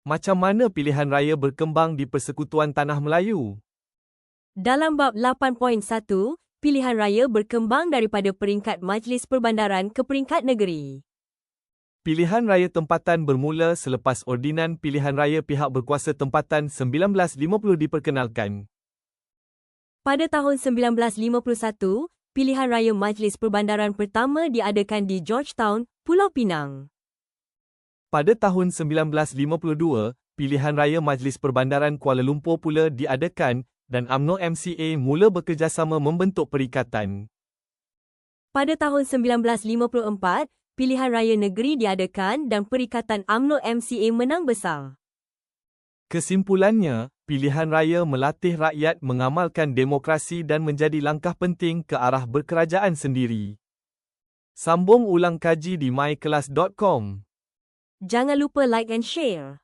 Macam mana pilihan raya berkembang di Persekutuan Tanah Melayu? Dalam bab 8.1, pilihan raya berkembang daripada peringkat Majlis Perbandaran ke peringkat negeri. Pilihan raya tempatan bermula selepas Ordinan Pilihan Raya Pihak Berkuasa Tempatan 1950 diperkenalkan. Pada tahun 1951, pilihan raya Majlis Perbandaran pertama diadakan di Georgetown, Pulau Pinang. Pada tahun 1952, pilihan raya Majlis Perbandaran Kuala Lumpur pula diadakan dan UMNO MCA mula bekerjasama membentuk perikatan. Pada tahun 1954, pilihan raya negeri diadakan dan perikatan UMNO MCA menang besar. Kesimpulannya, pilihan raya melatih rakyat mengamalkan demokrasi dan menjadi langkah penting ke arah berkerajaan sendiri. Sambung ulang kaji di mykelas.com. Jangan lupa like and share.